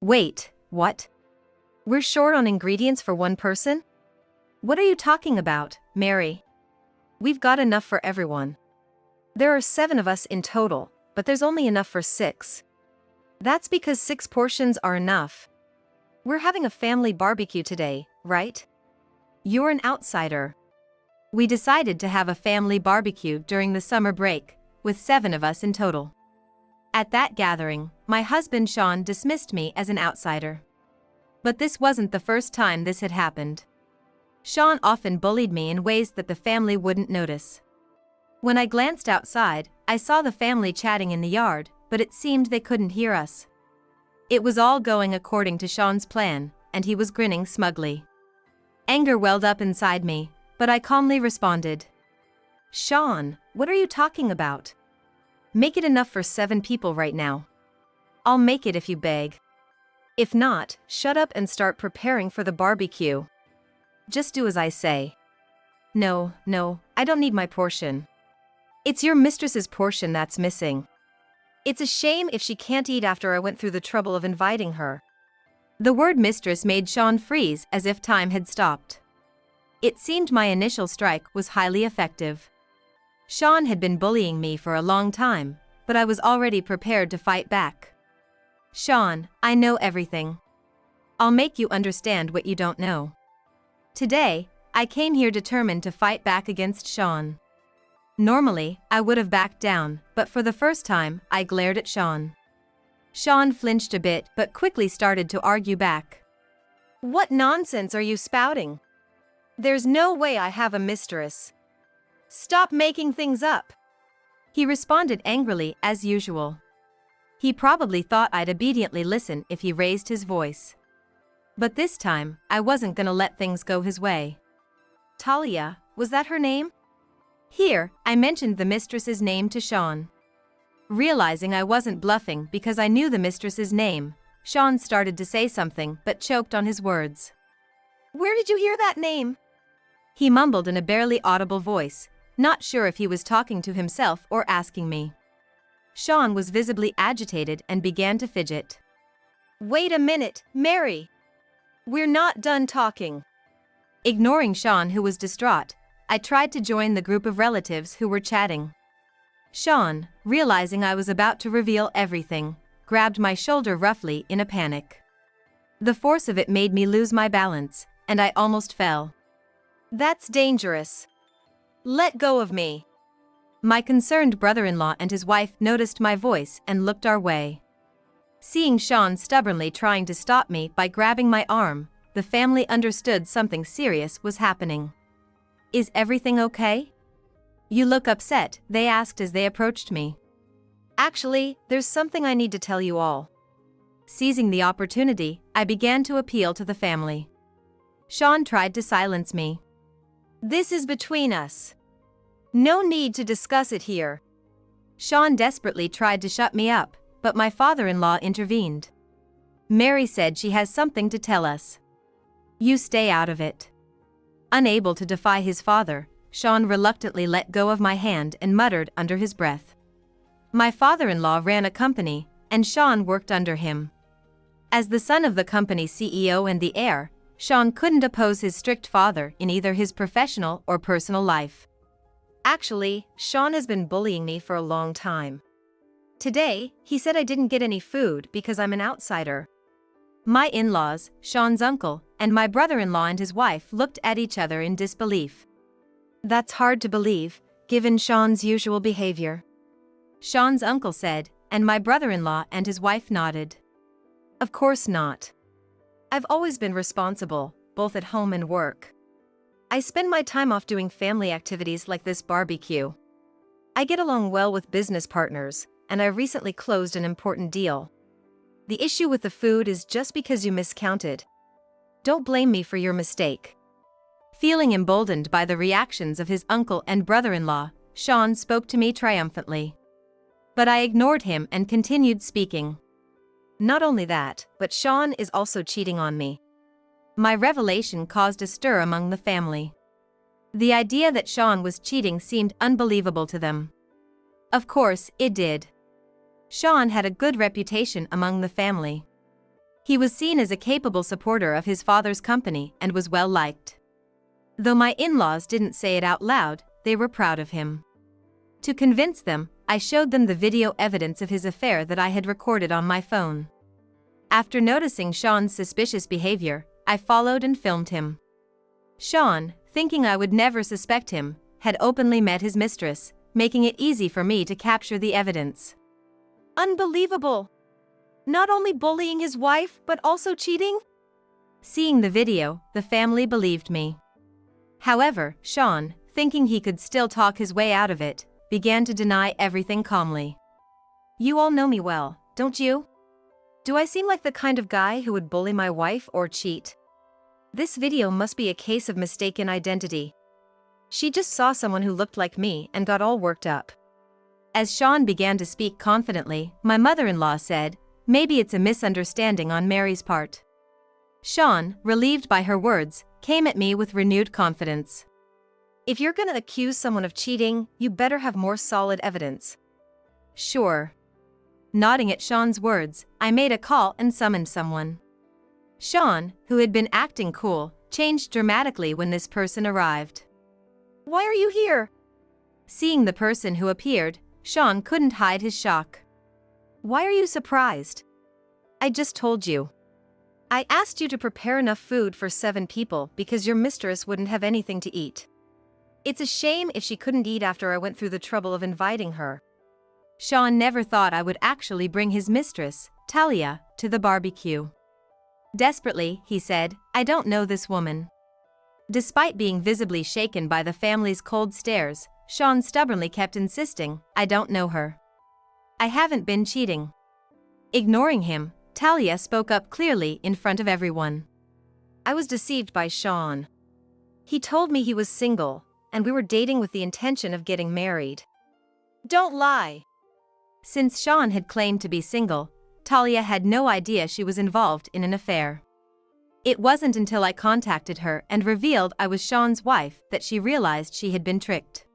Wait, what? We're short on ingredients for one person? What are you talking about, Mary? We've got enough for everyone. There are 7 of us in total, but there's only enough for 6. That's because 6 portions are enough. We're having a family barbecue today, right? You're an outsider. We decided to have a family barbecue during the summer break, with 7 of us in total. At that gathering, my husband Sean dismissed me as an outsider. But this wasn't the first time this had happened. Sean often bullied me in ways that the family wouldn't notice. When I glanced outside, I saw the family chatting in the yard, but it seemed they couldn't hear us. It was all going according to Sean's plan, and he was grinning smugly. Anger welled up inside me, but I calmly responded. Sean, what are you talking about? Make it enough for 7 people right now. I'll make it if you beg. If not, shut up and start preparing for the barbecue. Just do as I say. No, I don't need my portion. It's your mistress's portion that's missing. It's a shame if she can't eat after I went through the trouble of inviting her. The word mistress made Sean freeze as if time had stopped. It seemed my initial strike was highly effective. Sean had been bullying me for a long time, but I was already prepared to fight back. Sean, I know everything. I'll make you understand what you don't know. Today, I came here determined to fight back against Sean. Normally, I would have backed down, but for the first time, I glared at Sean. Sean flinched a bit but quickly started to argue back. What nonsense are you spouting? There's no way I have a mistress. Stop making things up. He responded angrily as usual. He probably thought I'd obediently listen if he raised his voice. But this time, I wasn't gonna let things go his way. Talia, was that her name? Here, I mentioned the mistress's name to Sean. Realizing I wasn't bluffing because I knew the mistress's name, Sean started to say something but choked on his words. Where did you hear that name? He mumbled in a barely audible voice, not sure if he was talking to himself or asking me. Sean was visibly agitated and began to fidget. Wait a minute, Mary. We're not done talking. Ignoring Sean, who was distraught, I tried to join the group of relatives who were chatting. Sean, realizing I was about to reveal everything, grabbed my shoulder roughly in a panic. The force of it made me lose my balance, and I almost fell. That's dangerous. Let go of me. My concerned brother-in-law and his wife noticed my voice and looked our way. Seeing Sean stubbornly trying to stop me by grabbing my arm, the family understood something serious was happening. Is everything okay? You look upset, they asked as they approached me. Actually, there's something I need to tell you all. Seizing the opportunity, I began to appeal to the family. Sean tried to silence me. This is between us. No need to discuss it here. Sean desperately tried to shut me up, but my father-in-law intervened. Mary said she has something to tell us. You stay out of it. Unable to defy his father, Sean reluctantly let go of my hand and muttered under his breath. My father-in-law ran a company, and Sean worked under him. As the son of the company's CEO and the heir, Sean couldn't oppose his strict father in either his professional or personal life. Actually, Sean has been bullying me for a long time. Today, he said I didn't get any food because I'm an outsider. My in-laws, Sean's uncle, and my brother-in-law and his wife looked at each other in disbelief. That's hard to believe, given Sean's usual behavior. Sean's uncle said, and my brother-in-law and his wife nodded. Of course not. I've always been responsible, both at home and work. I spend my time off doing family activities like this barbecue. I get along well with business partners, and I recently closed an important deal. The issue with the food is just because you miscounted. Don't blame me for your mistake. Feeling emboldened by the reactions of his uncle and brother-in-law, Sean spoke to me triumphantly. But I ignored him and continued speaking. Not only that, but Sean is also cheating on me. My revelation caused a stir among the family. The idea that Sean was cheating seemed unbelievable to them. Of course, it did. Sean had a good reputation among the family. He was seen as a capable supporter of his father's company and was well liked. Though my in-laws didn't say it out loud, they were proud of him. To convince them, I showed them the video evidence of his affair that I had recorded on my phone. After noticing Sean's suspicious behavior, I followed and filmed him. Sean, thinking I would never suspect him, had openly met his mistress, making it easy for me to capture the evidence. Unbelievable! Not only bullying his wife, but also cheating? Seeing the video, the family believed me. However, Sean, thinking he could still talk his way out of it, began to deny everything calmly. You all know me well, don't you? Do I seem like the kind of guy who would bully my wife or cheat? This video must be a case of mistaken identity. She just saw someone who looked like me and got all worked up. As Sean began to speak confidently, my mother-in-law said, "Maybe it's a misunderstanding on Mary's part." Sean, relieved by her words, came at me with renewed confidence. If you're gonna accuse someone of cheating, you better have more solid evidence. Sure. Nodding at Sean's words, I made a call and summoned someone. Sean, who had been acting cool, changed dramatically when this person arrived. Why are you here? Seeing the person who appeared, Sean couldn't hide his shock. Why are you surprised? I just told you. I asked you to prepare enough food for 7 people because your mistress wouldn't have anything to eat. It's a shame if she couldn't eat after I went through the trouble of inviting her. Sean never thought I would actually bring his mistress, Talia, to the barbecue. Desperately, he said, "I don't know this woman." Despite being visibly shaken by the family's cold stares, Sean stubbornly kept insisting, "I don't know her. I haven't been cheating." Ignoring him, Talia spoke up clearly in front of everyone. I was deceived by Sean. He told me he was single, and we were dating with the intention of getting married. Don't lie. Since Sean had claimed to be single, Talia had no idea she was involved in an affair. It wasn't until I contacted her and revealed I was Sean's wife that she realized she had been tricked.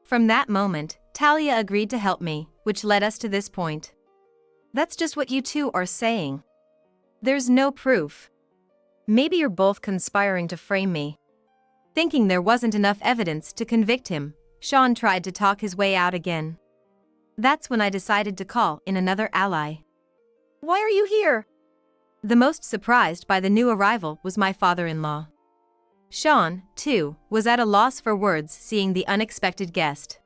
From that moment, Talia agreed to help me, which led us to this point. That's just what you two are saying. There's no proof. Maybe you're both conspiring to frame me. Thinking there wasn't enough evidence to convict him, Sean tried to talk his way out again. That's when I decided to call in another ally. Why are you here? The most surprised by the new arrival was my father-in-law. Sean, too, was at a loss for words seeing the unexpected guest.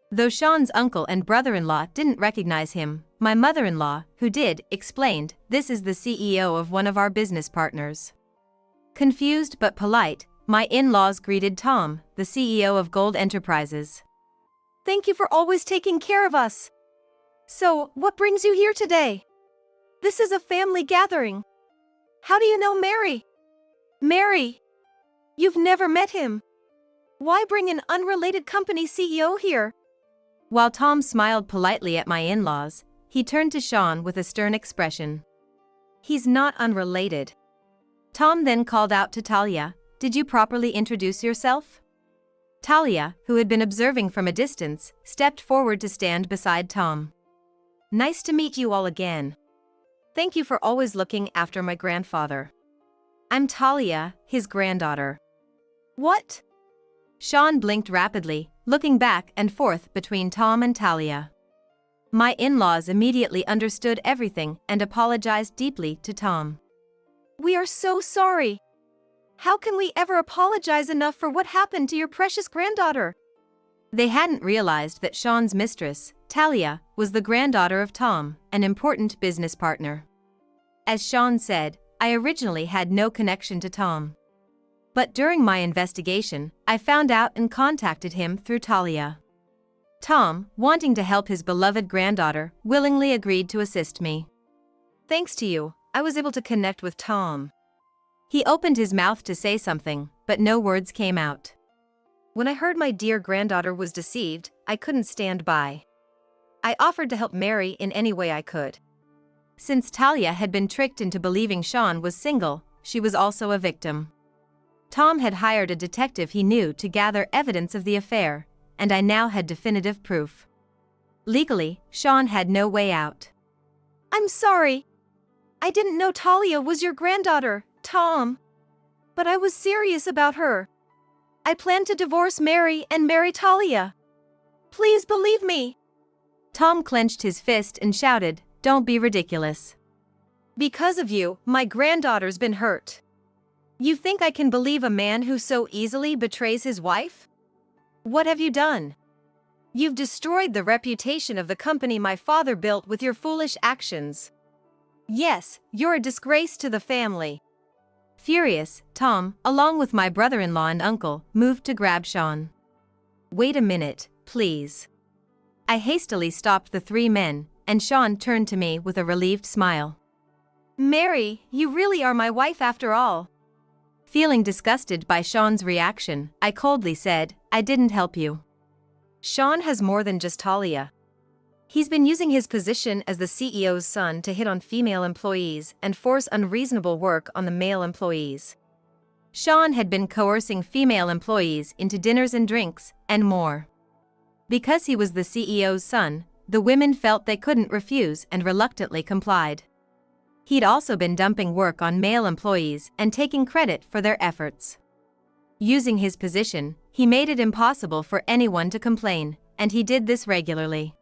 Though Sean's uncle and brother-in-law didn't recognize him, my mother-in-law, who did, explained, "This is the CEO of one of our business partners." Confused but polite, my in-laws greeted Tom, the CEO of Gold Enterprises. Thank you for always taking care of us. So, what brings you here today? This is a family gathering. How do you know Mary? Mary? You've never met him. Why bring an unrelated company CEO here? While Tom smiled politely at my in-laws, he turned to Sean with a stern expression. He's not unrelated. Tom then called out to Talia, "Did you properly introduce yourself?" Talia, who had been observing from a distance, stepped forward to stand beside Tom. Nice to meet you all again. Thank you for always looking after my grandfather. I'm Talia, his granddaughter. What? Sean blinked rapidly, looking back and forth between Tom and Talia. My in-laws immediately understood everything and apologized deeply to Tom. We are so sorry. How can we ever apologize enough for what happened to your precious granddaughter? They hadn't realized that Sean's mistress, Talia, was the granddaughter of Tom, an important business partner. As Sean said, I originally had no connection to Tom. But during my investigation, I found out and contacted him through Talia. Tom, wanting to help his beloved granddaughter, willingly agreed to assist me. Thanks to you, I was able to connect with Tom. He opened his mouth to say something, but no words came out. When I heard my dear granddaughter was deceived, I couldn't stand by. I offered to help Mary in any way I could. Since Talia had been tricked into believing Sean was single, she was also a victim. Tom had hired a detective he knew to gather evidence of the affair, and I now had definitive proof. Legally, Sean had no way out. I'm sorry. I didn't know Talia was your granddaughter, Tom. But I was serious about her. I plan to divorce Mary and marry Talia. Please believe me. Tom clenched his fist and shouted, "Don't be ridiculous." Because of you, my granddaughter's been hurt. You think I can believe a man who so easily betrays his wife? What have you done? You've destroyed the reputation of the company my father built with your foolish actions. Yes, you're a disgrace to the family. Furious, Tom, along with my brother-in-law and uncle, moved to grab Sean. "Wait a minute, please." I hastily stopped the three men, and Sean turned to me with a relieved smile. "Mary, you really are my wife after all." Feeling disgusted by Sean's reaction, I coldly said, "I didn't help you." Sean has more than just Talia. He's been using his position as the CEO's son to hit on female employees and force unreasonable work on the male employees. Sean had been coercing female employees into dinners and drinks, and more. Because he was the CEO's son, the women felt they couldn't refuse and reluctantly complied. He'd also been dumping work on male employees and taking credit for their efforts. Using his position, he made it impossible for anyone to complain, and he did this regularly.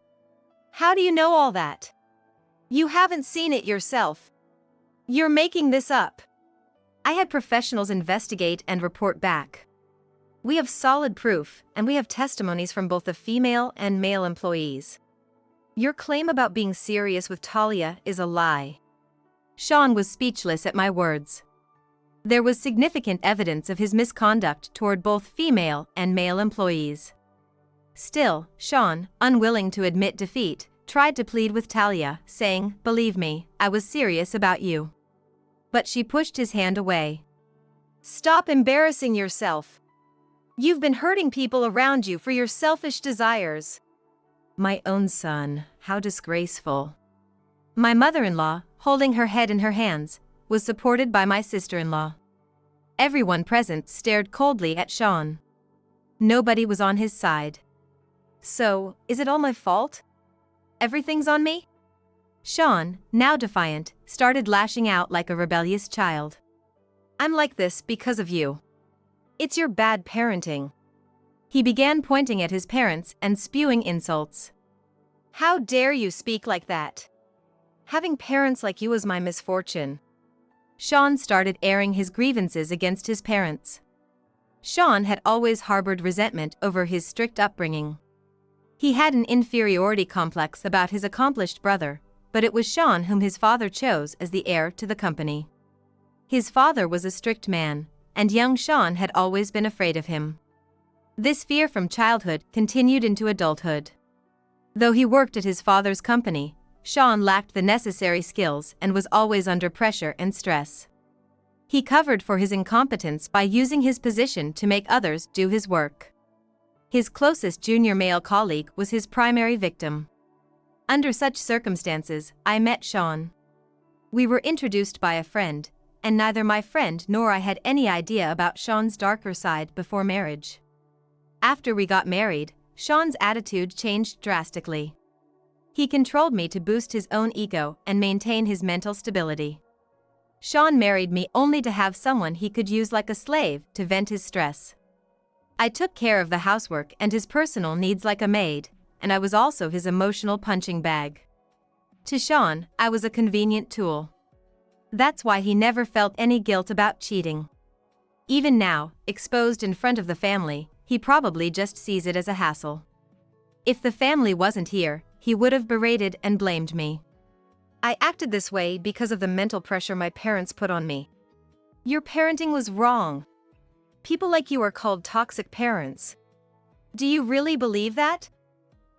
How do you know all that? You haven't seen it yourself. You're making this up. I had professionals investigate and report back. We have solid proof, and we have testimonies from both the female and male employees. Your claim about being serious with Talia is a lie. Sean was speechless at my words. There was significant evidence of his misconduct toward both female and male employees. Still, Sean, unwilling to admit defeat, tried to plead with Talia, saying, "Believe me, I was serious about you." But she pushed his hand away. "Stop embarrassing yourself. You've been hurting people around you for your selfish desires." My own son, how disgraceful. My mother-in-law, holding her head in her hands, was supported by my sister-in-law. Everyone present stared coldly at Sean. Nobody was on his side. "So, is it all my fault? Everything's on me?" Sean, now defiant, started lashing out like a rebellious child. "I'm like this because of you. It's your bad parenting." He began pointing at his parents and spewing insults. "How dare you speak like that? Having parents like you is my misfortune." Sean started airing his grievances against his parents. Sean had always harbored resentment over his strict upbringing. He had an inferiority complex about his accomplished brother, but it was Sean whom his father chose as the heir to the company. His father was a strict man, and young Sean had always been afraid of him. This fear from childhood continued into adulthood. Though he worked at his father's company, Sean lacked the necessary skills and was always under pressure and stress. He covered for his incompetence by using his position to make others do his work. His closest junior male colleague was his primary victim. Under such circumstances, I met Sean. We were introduced by a friend, and neither my friend nor I had any idea about Sean's darker side before marriage. After we got married, Sean's attitude changed drastically. He controlled me to boost his own ego and maintain his mental stability. Sean married me only to have someone he could use like a slave to vent his stress. I took care of the housework and his personal needs like a maid, and I was also his emotional punching bag. To Sean, I was a convenient tool. That's why he never felt any guilt about cheating. Even now, exposed in front of the family, he probably just sees it as a hassle. If the family wasn't here, he would have berated and blamed me. "I acted this way because of the mental pressure my parents put on me. Your parenting was wrong. People like you are called toxic parents. Do you really believe that?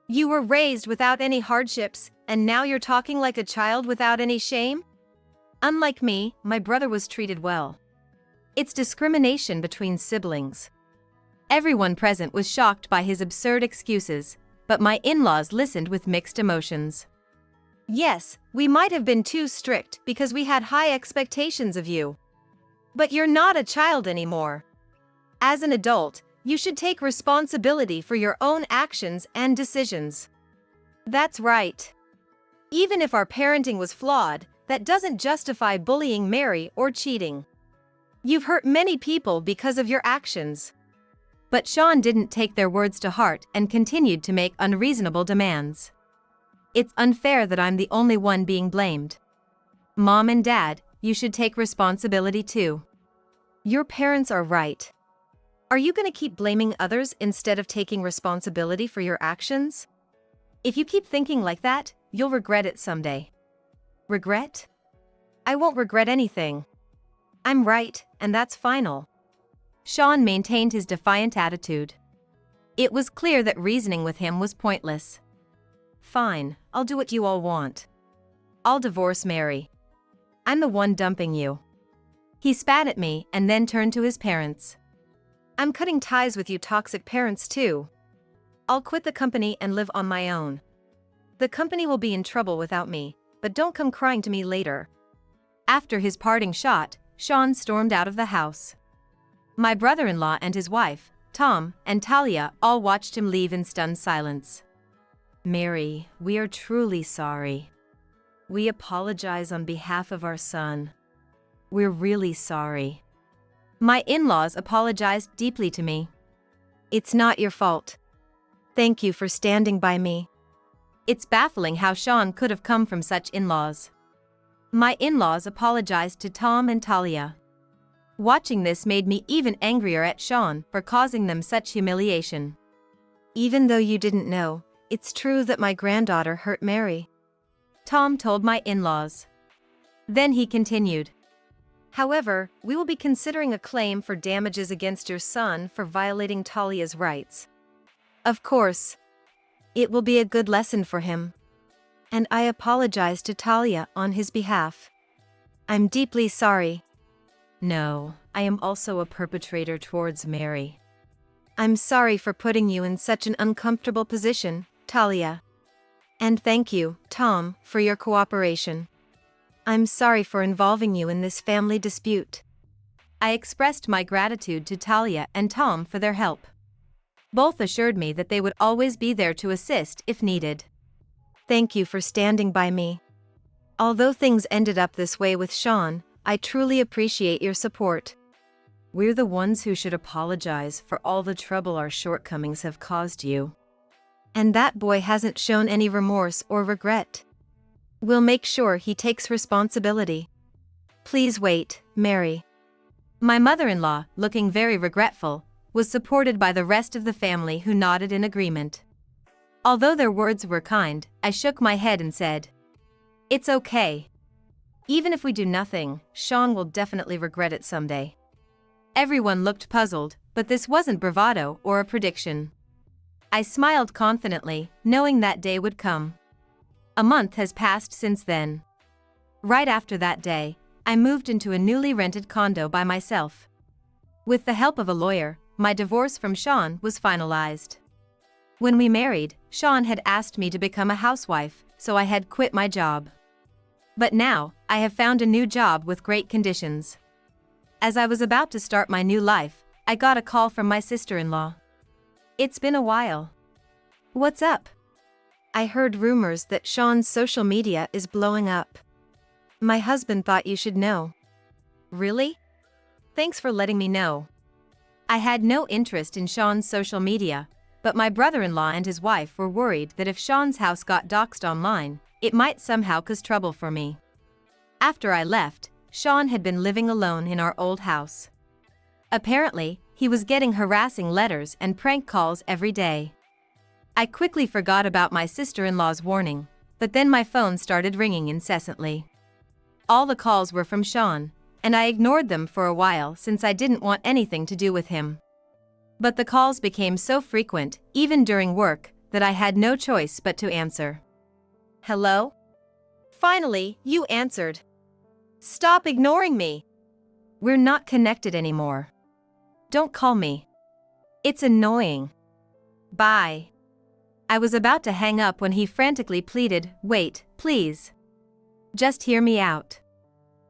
You were raised without any hardships, and now you're talking like a child without any shame? Unlike me, my brother was treated well. It's discrimination between siblings." Everyone present was shocked by his absurd excuses, but my in-laws listened with mixed emotions. "Yes, we might have been too strict because we had high expectations of you. But you're not a child anymore. As an adult, you should take responsibility for your own actions and decisions." "That's right. Even if our parenting was flawed, That doesn't justify bullying Mary or cheating. You've hurt many people because of your actions. But Sean didn't take their words to heart and continued to make unreasonable demands. It's unfair that I'm the only one being blamed. Mom and Dad, you should take responsibility too. Your parents are right. Are you going to keep blaming others instead of taking responsibility for your actions? If you keep thinking like that, you'll regret it someday. Regret? I won't regret anything. I'm right, and that's final. Sean maintained his defiant attitude. It was clear that reasoning with him was pointless. Fine, I'll do what you all want. I'll divorce Mary. I'm the one dumping you. He spat at me and then turned to his parents. I'm cutting ties with you toxic parents too. I'll quit the company and live on my own. The company will be in trouble without me, but don't come crying to me later. After his parting shot, Sean stormed out of the house. My brother-in-law and his wife, Tom, and Talia all watched him leave in stunned silence. Mary, we are truly sorry. We apologize on behalf of our son. We're really sorry. My in-laws apologized deeply to me. It's not your fault. Thank you for standing by me. It's baffling how Sean could have come from such in-laws. My in-laws apologized to Tom and Talia. Watching this made me even angrier at Sean for causing them such humiliation. Even though you didn't know, it's true that my granddaughter hurt Mary. Tom told my in-laws. Then he continued. However, we will be considering a claim for damages against your son for violating Talia's rights. Of course. It will be a good lesson for him. And I apologize to Talia on his behalf. I'm deeply sorry. No, I am also a perpetrator towards Mary. I'm sorry for putting you in such an uncomfortable position, Talia. And thank you, Tom, for your cooperation. I'm sorry for involving you in this family dispute. I expressed my gratitude to Talia and Tom for their help. Both assured me that they would always be there to assist if needed. Thank you for standing by me. Although things ended up this way with Sean, I truly appreciate your support. We're the ones who should apologize for all the trouble our shortcomings have caused you. And that boy hasn't shown any remorse or regret. We'll make sure he takes responsibility. Please wait, Mary. My mother-in-law, looking very regretful, was supported by the rest of the family who nodded in agreement. Although their words were kind, I shook my head and said, "It's okay. Even if we do nothing, Sean will definitely regret it someday." Everyone looked puzzled, but this wasn't bravado or a prediction. I smiled confidently, knowing that day would come. A month has passed since then. Right after that day, I moved into a newly rented condo by myself. With the help of a lawyer, my divorce from Sean was finalized. When we married, Sean had asked me to become a housewife, so I had quit my job. But now, I have found a new job with great conditions. As I was about to start my new life, I got a call from my sister-in-law. It's been a while. What's up? I heard rumors that Sean's social media is blowing up. My husband thought you should know. Really? Thanks for letting me know. I had no interest in Sean's social media, but my brother-in-law and his wife were worried that if Sean's house got doxed online, it might somehow cause trouble for me. After I left, Sean had been living alone in our old house. Apparently, he was getting harassing letters and prank calls every day. I quickly forgot about my sister-in-law's warning, but then my phone started ringing incessantly. All the calls were from Sean, and I ignored them for a while since I didn't want anything to do with him. But the calls became so frequent, even during work, that I had no choice but to answer. Hello? Finally, you answered. Stop ignoring me. We're not connected anymore. Don't call me. It's annoying. Bye. I was about to hang up when he frantically pleaded, "Wait, please. Just hear me out."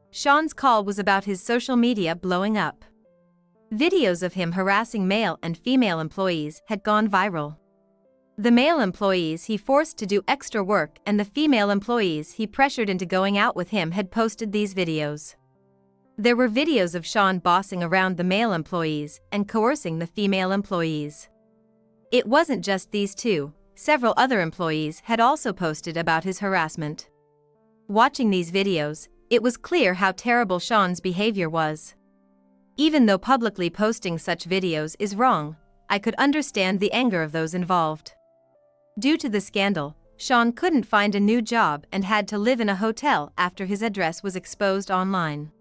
Sean's call was about his social media blowing up. Videos of him harassing male and female employees had gone viral. The male employees he forced to do extra work and the female employees he pressured into going out with him had posted these videos. There were videos of Sean bossing around the male employees and coercing the female employees. It wasn't just these two, several other employees had also posted about his harassment. Watching these videos, it was clear how terrible Sean's behavior was. Even though publicly posting such videos is wrong, I could understand the anger of those involved. Due to the scandal, Sean couldn't find a new job and had to live in a hotel after his address was exposed online.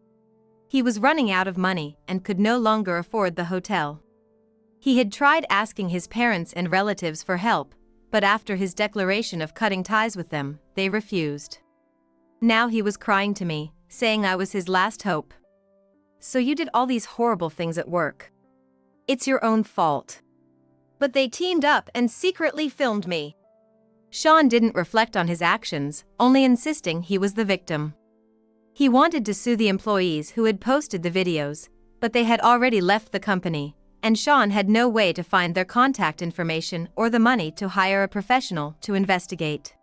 He was running out of money and could no longer afford the hotel. He had tried asking his parents and relatives for help, but after his declaration of cutting ties with them, they refused. Now he was crying to me, saying I was his last hope. So you did all these horrible things at work. It's your own fault. But they teamed up and secretly filmed me. Sean didn't reflect on his actions, only insisting he was the victim. He wanted to sue the employees who had posted the videos, but they had already left the company, and Sean had no way to find their contact information or the money to hire a professional to investigate.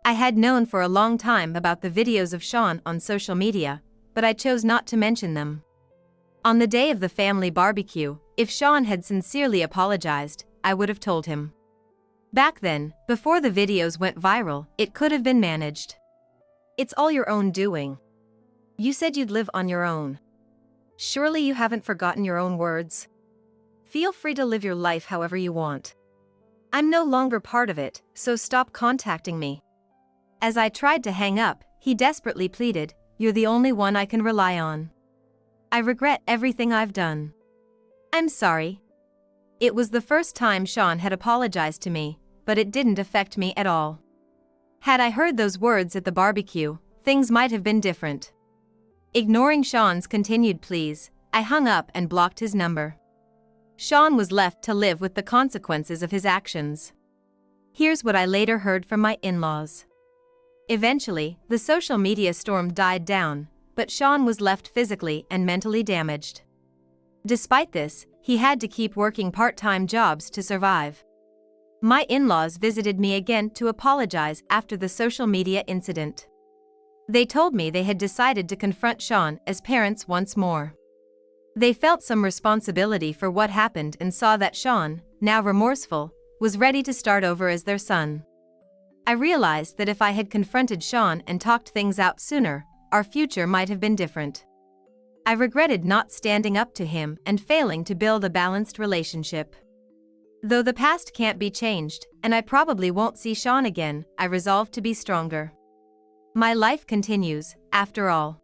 I had known for a long time about the videos of Sean on social media, but I chose not to mention them. On the day of the family barbecue, if Sean had sincerely apologized, I would have told him. Back then, before the videos went viral, it could have been managed. It's all your own doing. You said you'd live on your own. Surely you haven't forgotten your own words? Feel free to live your life however you want. I'm no longer part of it, so stop contacting me. As I tried to hang up, he desperately pleaded, "You're the only one I can rely on. I regret everything I've done. I'm sorry." It was the first time Sean had apologized to me, but it didn't affect me at all. Had I heard those words at the barbecue, things might have been different. Ignoring Sean's continued pleas, I hung up and blocked his number. Sean was left to live with the consequences of his actions. Here's what I later heard from my in-laws. Eventually, the social media storm died down, but Sean was left physically and mentally damaged. Despite this, he had to keep working part-time jobs to survive. My in-laws visited me again to apologize after the social media incident. They told me they had decided to confront Sean as parents once more. They felt some responsibility for what happened and saw that Sean, now remorseful, was ready to start over as their son. I realized that if I had confronted Sean and talked things out sooner, our future might have been different. I regretted not standing up to him and failing to build a balanced relationship. Though the past can't be changed, and I probably won't see Sean again, I resolved to be stronger. My life continues, after all.